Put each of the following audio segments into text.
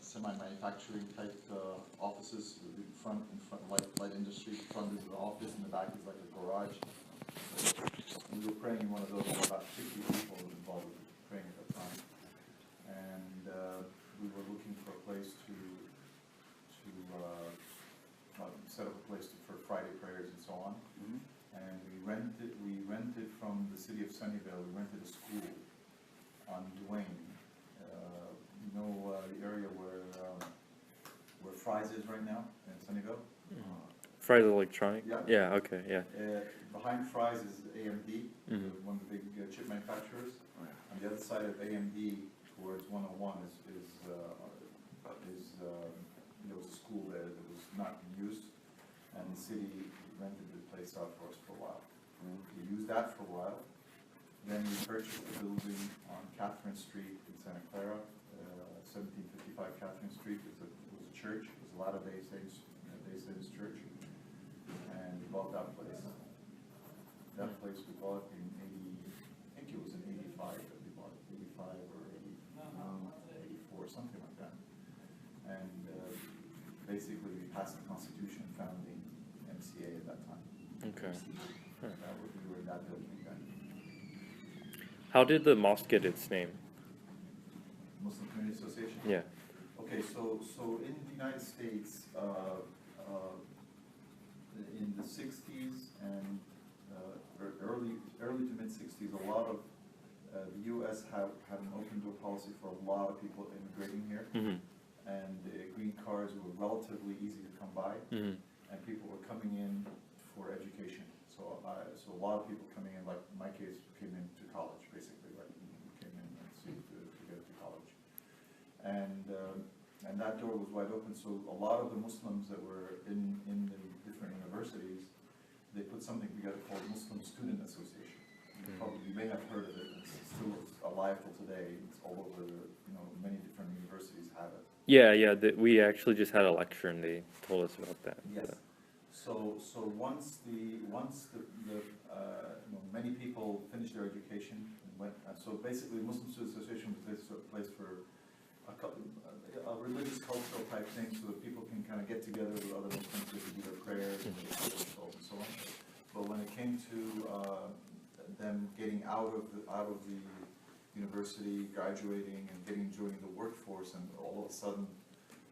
semi-manufacturing type offices. In front light industry. Front is the office, and the back is like a garage. We were praying in one of those. About 50 people were involved with praying at that time, and we were looking for a place to set up a place for Friday prayers and so on. Mm-hmm. And we rented from the city of Sunnyvale. We rented a school on Duane. You know the area where Fry's is right now in Sunnyvale? Fry's Electronic? Yeah. Yeah, okay, yeah. Behind Fry's is AMD, Mhm. one of the big chip manufacturers. Oh, yeah. On the other side of AMD, towards 101, there was a school there that was not in use, and the city rented the place out for us for a while. We used that for a while. Then we purchased a building on Catherine Street in Santa Clara, 1755 Catherine Street. It was a church. It was a lot of Day Saints Church, and we bought that place. That place we bought in 80, I think it was in 85 that we bought it, 85 or 84, something like that. And basically we passed the Constitution founding MCA at that time. Okay. We were in that building then. How did the mosque get its name? Muslim Community Association? Yeah. Okay, so in the United States, in the 60s and early to mid 60s, a lot of the U.S. had an open door policy for a lot of people immigrating here, Mm-hmm. and green cards were relatively easy to come by, Mm-hmm. and people were coming in for education. So a lot of people coming in, like in my case, came into college basically, like came in and to get to college, and that door was wide open. So a lot of the Muslims that were in the different universities, they put something together called Muslim Student Association. You may have heard of it. It's still alive till today. It's all over. Many different universities have it. Yeah. We actually just had a lecture and they told us about that. Yes. So once many people finished their education, so basically Muslim Student Association was this place for a religious cultural type thing, so that people can kind of get together with other Muslims to do their prayers and so on. But when it came to them getting out of the university, graduating, and joining the workforce, and all of a sudden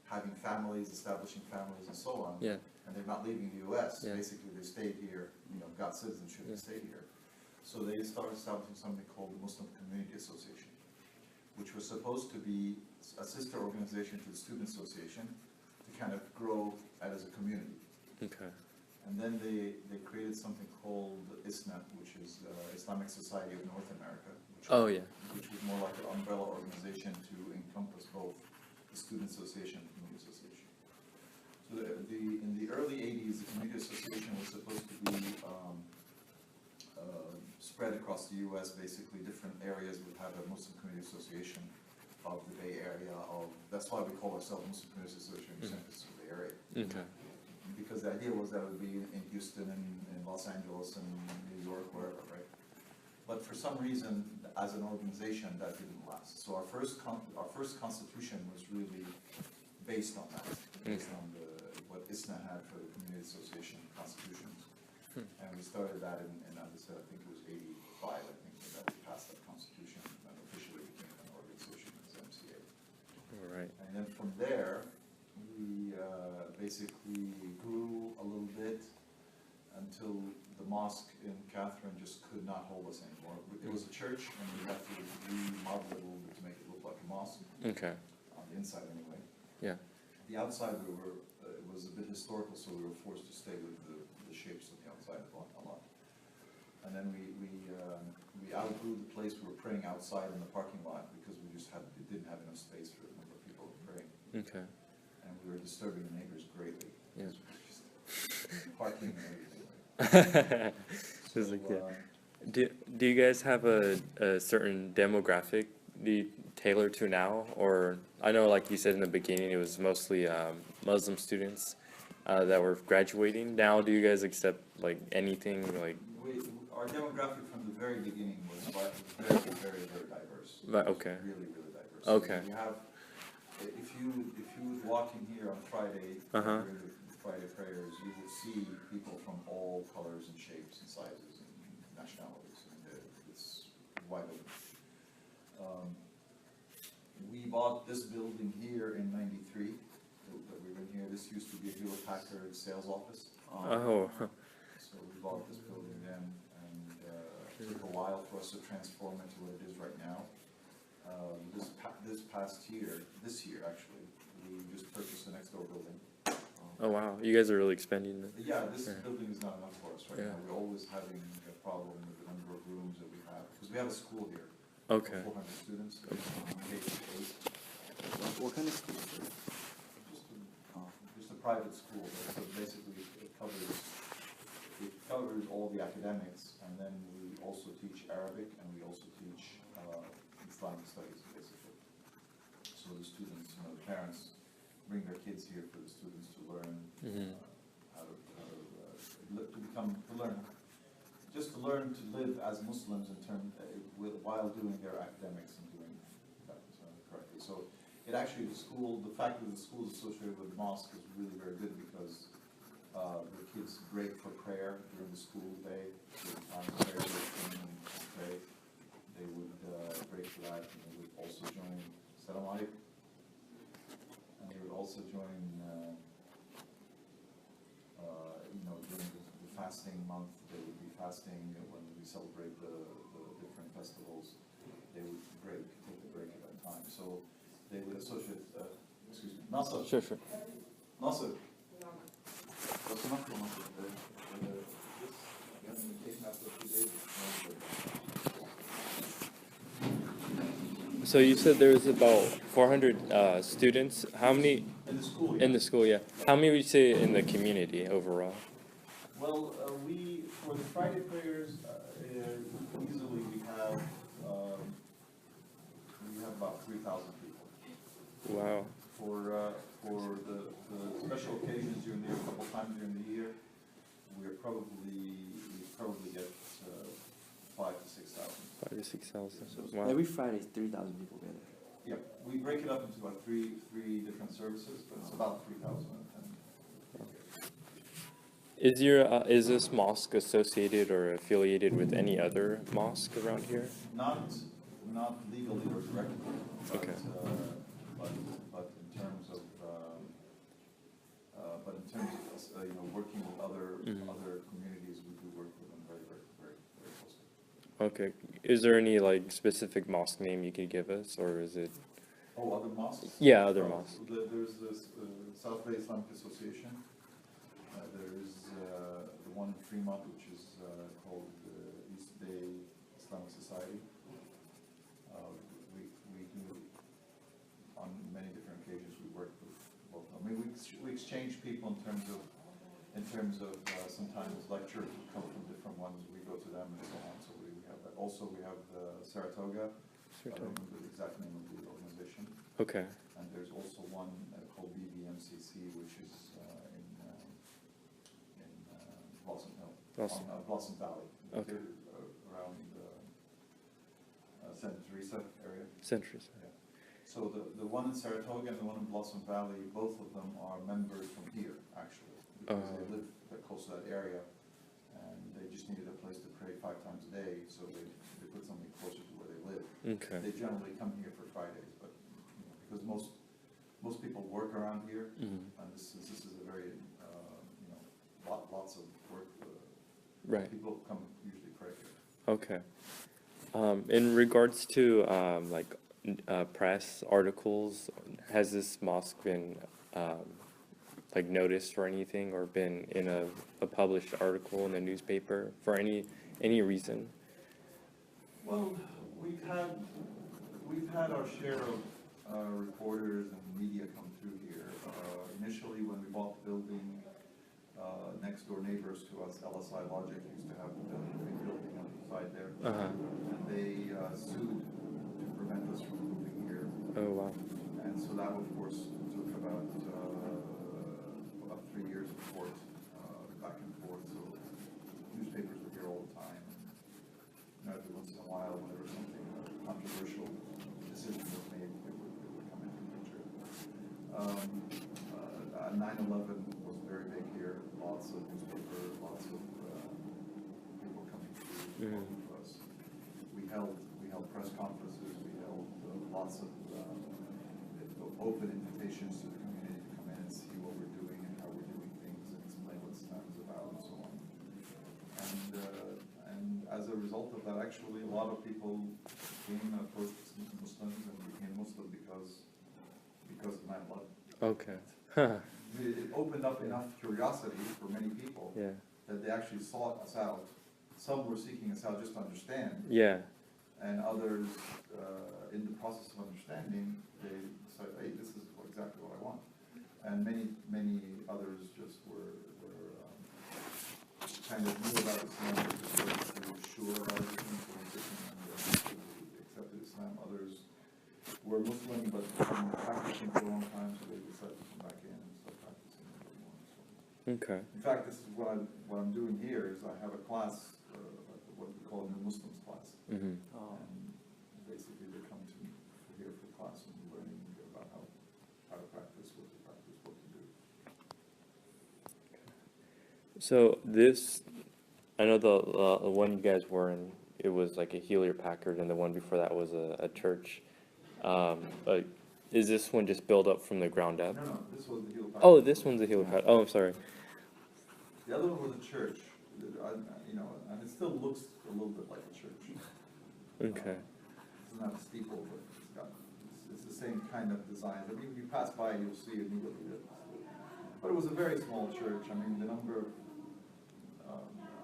having families, establishing families, and so on. Yeah. And they're not leaving the U.S. Yeah. Basically, they stayed here. Got citizenship and stayed here. So they started establishing something called the Muslim Community Association, which was supposed to be a sister organization to the Student Association to kind of grow as a community. Okay. And then they created something called ISNA, which is Islamic Society of North America, which was more like an umbrella organization to encompass both the Student Association and the Community Association. So in the early 80s, the Community Association was supposed to be spread across the U.S. Basically, different areas would have a Muslim Community Association of the Bay Area. That's why we call ourselves Muslim Community Association of the Bay Area. Okay. Because the idea was that it would be in Houston and in Los Angeles and New York, wherever, right? But for some reason, as an organization, that didn't last. So our first constitution was really based on that, based on what ISNA had for the Community Association constitutions. And we started that in, as I said, I think it was 85, I think, that we passed that constitution and officially became an organization as MCA. All right. And then from there, we basically grew a little bit until the mosque in Catherine just could not hold us anymore. It was a church, and we had to remodel it a little bit to make it look like a mosque. Okay. On the inside, anyway. Yeah. The outside, it was a bit historical, so we were forced to stay with the shapes on the outside a lot. And then we outgrew the place. We were praying outside in the parking lot because we didn't have enough space for the number of people praying. Okay. And we were disturbing the neighbors greatly. Yeah. Just parking and everything. It's like, yeah. Do you guys have a certain demographic you tailor to now? Or I know, like you said in the beginning, it was mostly Muslim students that were graduating. Now, do you guys accept like anything? Like Our demographic from the very beginning was very, very, very diverse. Right, okay. Really, really diverse. Okay. We have if you would walk in here on Friday, Uh-huh. during the Friday prayers, you will see people from all colors and shapes and sizes and nationalities, and it's wide open. We bought this building here in '93, that we were in here. This used to be a Hewlett Packard sales office. Oh. So we bought this building then, and it took a while for us to transform it to what it is right now. This past year, this year actually, we just purchased the next door building. Oh wow, you guys are really expanding it. Yeah, this Yeah. building is not enough for us right Yeah. now. We're always having a problem with the number of rooms that we have, because we have a school here. Okay. 400 students, K to 8. What kind of school is it? Just a private school, so basically it covers all the academics, and then we also teach Arabic, and we also teach Islamic studies, basically. So the students, the parents bring their kids here for the students to learn Mm-hmm. just to learn to live as Muslims in while doing their academics and doing that correctly. So it actually, the fact that the school is associated with the mosque is really very good, because the kids break for prayer during the school day. During time of prayer, they come in and pray. They would break for that, and they would also join Salam Alaikum. And they would also join, during the fasting month, they would be fasting when we celebrate the different festivals. They would take a break at that time. So they would associate, excuse me, Nasser. Sure, sure. Nasser. What's the number, Nasser? This hasn't been taken out for 2 days. So you said there was about 400 students. How many In the school, in the school? Yeah. How many would you say in the community overall? Well, for the Friday prayers, easily we have about 3,000 people. Wow. For the special occasions during the year, a couple times during the year, we probably get 5,000 to 6,000. 5,000 to 6,000. So Wow. every Friday, 3,000 people gather. Yeah, we break it up into about three different services, but it's about 3,000. Is this mosque associated or affiliated with any other mosque around here? Not legally or directly, but, Okay. but in terms of, working with Mhm. other communities, we do work with them very, very, very, very closely. Okay. Is there any like specific mosque name you could give us, or is it? Oh, other mosques? Yeah, other mosques. There's this South Bay Islamic Association. There is the one in Fremont, which is called East Bay Islamic Society. We do, on many different occasions, we work with both of them. I mean, we exchange people in terms of sometimes lectures come from different ones, we go to them and so on, so we have that. Also, we have Saratoga, I don't remember the exact name of the organization. Okay. And there's also one called BBMCC, which is in Blossom Hill, Blossom. on Blossom Valley. Okay. Around Santa Teresa area. Centuries. So the one in Saratoga and the one in Blossom Valley, both of them are members from here, actually, because they live close to that area, and they just needed a place to pray 5 times a day, so they put something closer to where they live. Okay. They generally come here for Fridays, but because most people work around here, Mhm. and this is a very lots of work. Right. People come usually pray here. Okay. In regards to press articles, has this mosque been like noticed or anything, or been in a published article in the newspaper for any reason? Well, we've had our share of reporters and media come through here. Initially, when we bought the building, next door neighbors to us, LSI Logic, used to have the big building on the side there. Uh-huh. And they sued to prevent us from moving here. Oh wow. And so that, of course, took about 3 years of court, back and forth. So newspapers were here all the time. And every once in a while, when there was something controversial decision was made, it would come into the picture. 9/11 was very big here, lots of newspaper, lots of people coming through talking to us. We held press conferences, we held lots of open invitations to the community to come in and see what we're doing and how we're doing things and explain what SLAM is about and so on. And as a result of that, actually, a lot of people became first Muslims and became Muslim because of 9/11. Okay. Huh. It opened up enough curiosity for many people Yeah. that they actually sought us out. Some were seeking us out just to understand, Yeah. and others, in the process of understanding, they decided, hey, this is exactly what I want. And many others just were kind of knew about Islam, but just weren't sure about it, so they accepted Islam. Others were Muslim, but been practicing for a long time, so they decided to come back in and start practicing a bit more. So. Okay. In fact, this is what I'm doing here is I have a class, what we call a New Muslims class. Mm-hmm. And basically they come to here for class and learning about how to practice, what to do. So this, I know the one you guys were in, it was like a Hewlett Packard, and the one before that was a church. Is this one just built up from the ground up? No, this was the Hewlett Packard. Oh, this one's a Hewlett Packard. Oh, I'm sorry. The other one was a church, and it still looks a little bit like a church. Okay. It's not a steeple, but it's the same kind of design. I mean, if you pass by, you'll see immediately that. But it was a very small church. I mean,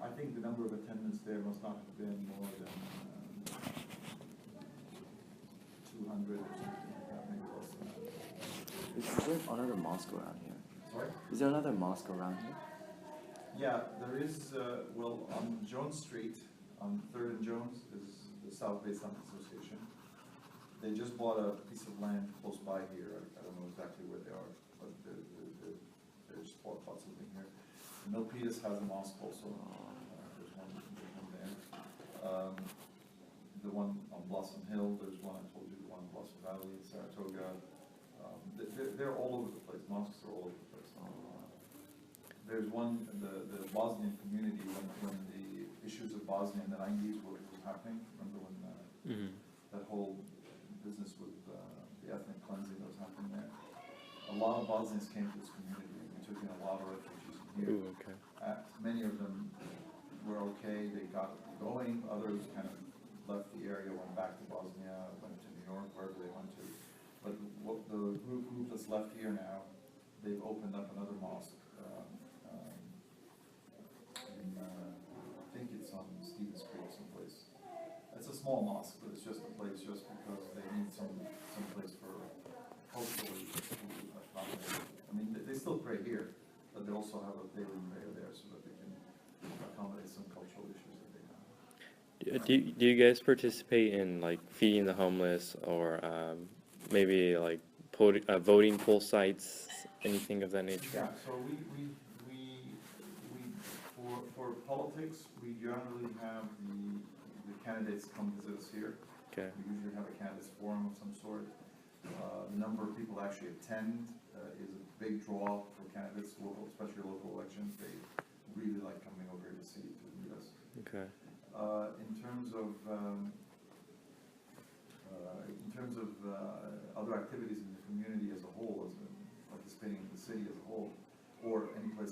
I think the number of attendants there must not have been more than 200 or something like that, maybe less than that. Is there another mosque around here? Sorry? Is there another mosque around here? Yeah, there is, on Jones Street, on 3rd and Jones, is the South Bay Islamic Association. They just bought a piece of land close by here. I don't know exactly where they are, but they just bought something here. Milpitas has a mosque also. There's one there. The one on Blossom Hill, there's one, I told you, the one in Blossom Valley, Saratoga. They're all over the place. Mosques are all over the place. There's one, the Bosnian community, when the issues of Bosnia in the 90s were happening. Remember when that whole business with the ethnic cleansing that was happening there? A lot of Bosnians came to this community. We took in a lot of refugees from here. Ooh, okay. Many of them were okay. They got going. Others kind of left the area, went back to Bosnia, went to New York, wherever they went to. But what the group that's left here now, they've opened up another mosque. I think it's on Stevens Creek someplace. It's a small mosque, but it's just a place just because they need some place for culturally to accommodate. I mean, they still pray here, but they also have a daily prayer there so that they can accommodate some cultural issues that they have. Do you guys participate in like feeding the homeless or maybe like voting poll sites, anything of that nature? Yeah, so we for politics, we generally have the candidates come visit us here. Okay. We usually have a candidates forum of some sort. The number of people actually attend is a big draw for candidates, especially local elections. They really like coming over here to see, to meet us. Okay. In terms of other activities in the community as a whole, as participating in the city as a whole, or any place